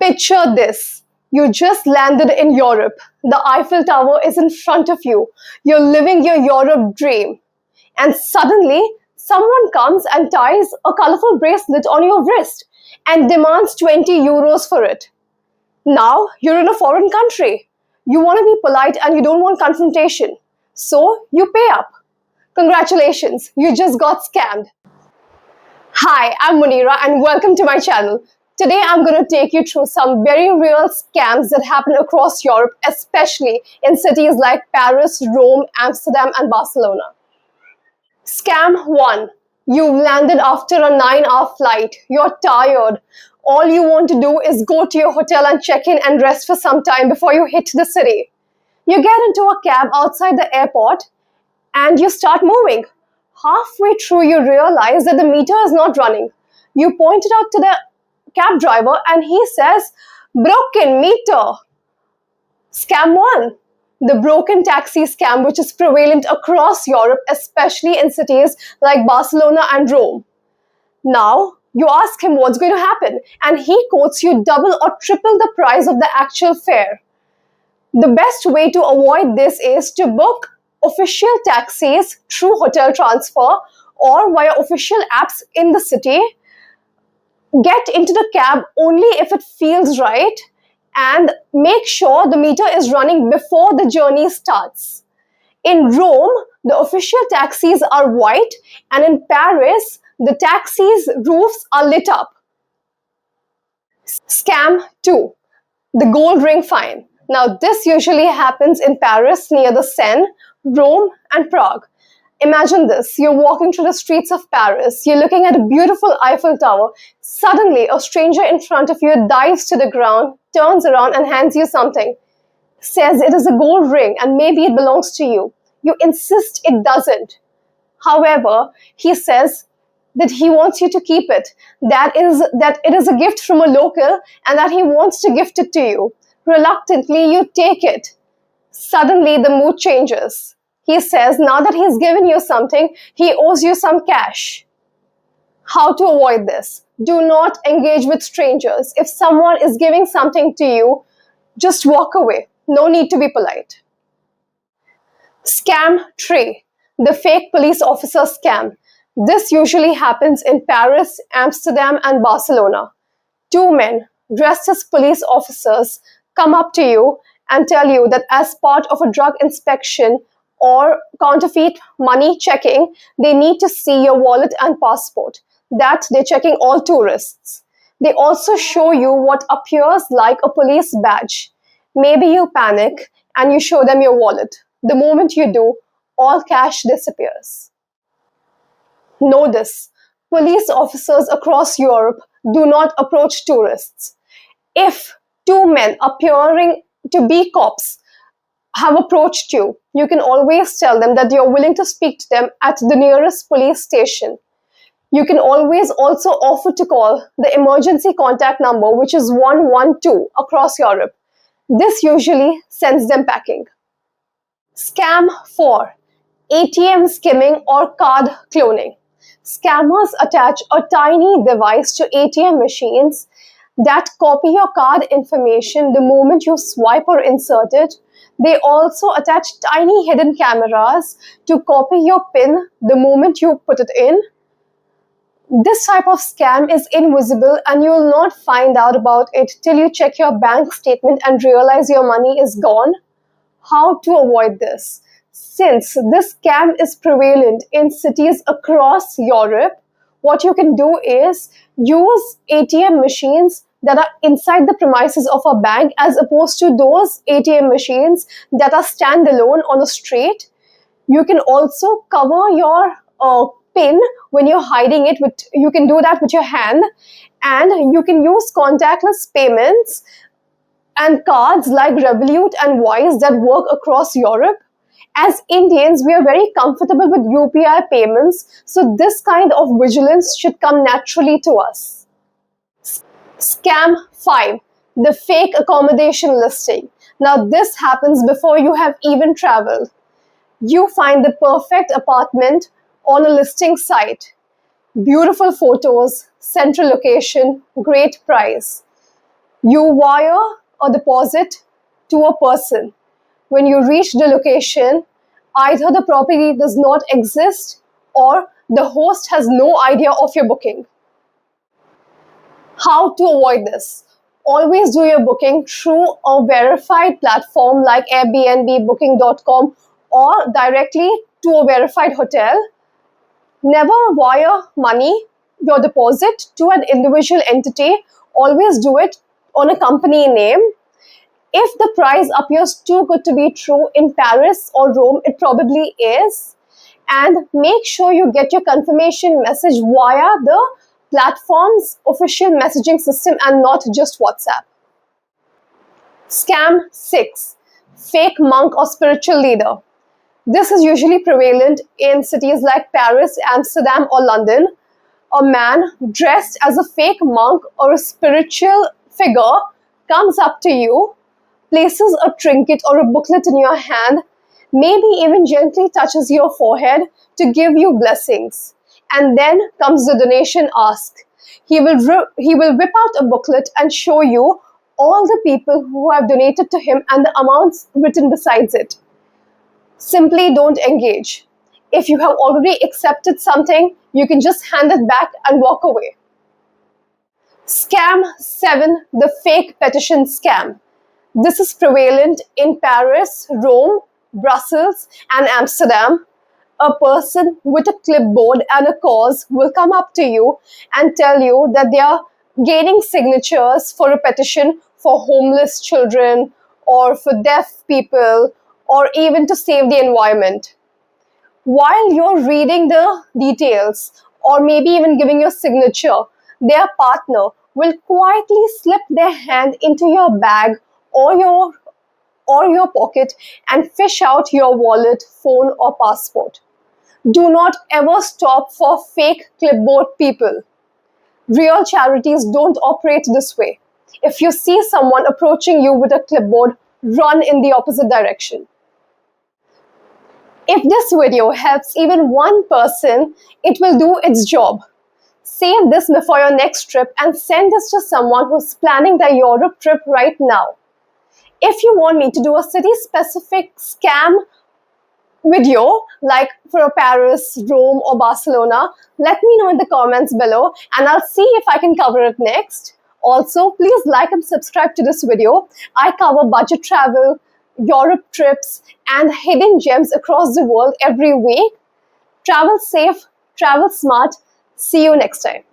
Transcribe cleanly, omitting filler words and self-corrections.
Picture this. You just landed in Europe. The Eiffel Tower is in front of you. You're living your Europe dream. And suddenly, someone comes and ties a colorful bracelet on your wrist and demands 20 euros for it. Now, you're in a foreign country. You want to be polite and you don't want confrontation. So, you pay up. Congratulations, you just got scammed. Hi, I'm Munira and welcome to my channel. Today I'm going to take you through some very real scams that happen across Europe, especially in cities like Paris, Rome, Amsterdam and Barcelona. Scam 1. You've landed after a 9-hour flight. You're tired. All you want to do is go to your hotel and check in and rest for some time before you hit the city. You get into a cab outside the airport and you start moving. Halfway through you realize that the meter is not running. You point it out to the cab driver and he says, "Broken meter." Scam 1. The broken taxi scam, which is prevalent across Europe, especially in cities like Barcelona and Rome. Now, you ask him what's going to happen and he quotes you double or triple the price of the actual fare. The best way to avoid this is to book official taxis through hotel transfer or via official apps in the city. Get into the cab only if it feels right and make sure the meter is running before the journey starts. In Rome, the official taxis are white and in Paris, the taxis' roofs are lit up. Scam 2. The gold ring fine. Now this usually happens in Paris near the Seine, Rome and Prague. Imagine this, you're walking through the streets of Paris, you're looking at a beautiful Eiffel Tower, suddenly a stranger in front of you dives to the ground, turns around and hands you something. Says it is a gold ring and maybe it belongs to you. You insist it doesn't. However, he says that he wants you to keep it, that it is a gift from a local and that he wants to gift it to you. Reluctantly, you take it. Suddenly, the mood changes. He says now that he's given you something, he owes you some cash. How to avoid this? Do not engage with strangers. If someone is giving something to you, just walk away. No need to be polite. Scam 3. The fake police officer scam. This usually happens in Paris, Amsterdam and Barcelona. Two men dressed as police officers come up to you and tell you that as part of a drug inspection or counterfeit money checking, they need to see your wallet and passport, that they're checking all tourists. They also show you what appears like a police badge. Maybe you panic and you show them your wallet. The moment you do, all cash disappears. Know this, police officers across Europe do not approach tourists. If two men appearing to be cops have approached you, you can always tell them that you're willing to speak to them at the nearest police station. You can always also offer to call the emergency contact number, which is 112 across Europe. This usually sends them packing. Scam 4. ATM skimming or card cloning. Scammers attach a tiny device to ATM machines that copy your card information the moment you swipe or insert it. They also attach tiny hidden cameras to copy your PIN the moment you put it in. This type of scam is invisible and you will not find out about it till you check your bank statement and realize your money is gone. How to avoid this? Since this scam is prevalent in cities across Europe, what you can do is use ATM machines that are inside the premises of a bank as opposed to those ATM machines that are standalone on a street. You can also cover your PIN when you're hiding it. You can do that with your hand, and you can use contactless payments and cards like Revolut and Wise that work across Europe. As Indians, we are very comfortable with UPI payments, so this kind of vigilance should come naturally to us. Scam 5. The fake accommodation listing. Now this happens before you have even traveled. You find the perfect apartment on a listing site. Beautiful photos, central location, great price. You wire a deposit to a person. When you reach the location, either the property does not exist or the host has no idea of your booking. How to avoid this? Always do your booking through a verified platform like Airbnb, Booking.com, or directly to a verified hotel. Never wire money, your deposit, to an individual entity. Always do it on a company name. If the price appears too good to be true in Paris or Rome, it probably is. And make sure you get your confirmation message via the platform's official messaging system and not just WhatsApp. Scam 6. Fake monk or spiritual leader. This is usually prevalent in cities like Paris, Amsterdam, or London. A man dressed as a fake monk or a spiritual figure comes up to you, places a trinket or a booklet in your hand, maybe even gently touches your forehead to give you blessings. And then comes the donation ask. He will whip out a booklet and show you all the people who have donated to him and the amounts written besides it. Simply don't engage. If you have already accepted something, you can just hand it back and walk away. Scam 7. The fake petition scam. This is prevalent in Paris, Rome, Brussels, and Amsterdam. A person with a clipboard and a cause will come up to you and tell you that they are gaining signatures for a petition for homeless children or for deaf people or even to save the environment. While you're reading the details or maybe even giving your signature, their partner will quietly slip their hand into your bag or your pocket and fish out your wallet, phone, or passport. Do not ever stop for fake clipboard people. Real charities don't operate this way. If you see someone approaching you with a clipboard, run in the opposite direction. If this video helps even one person, it will do its job. Save this for your next trip and send this to someone who's planning their Europe trip right now. If you want me to do a city-specific scam video, like for Paris, Rome, or Barcelona, let me know in the comments below and I'll see if I can cover it next. Also, please like and subscribe to this video. I cover budget travel, Europe trips, and hidden gems across the world every week. Travel safe, travel smart. See you next time.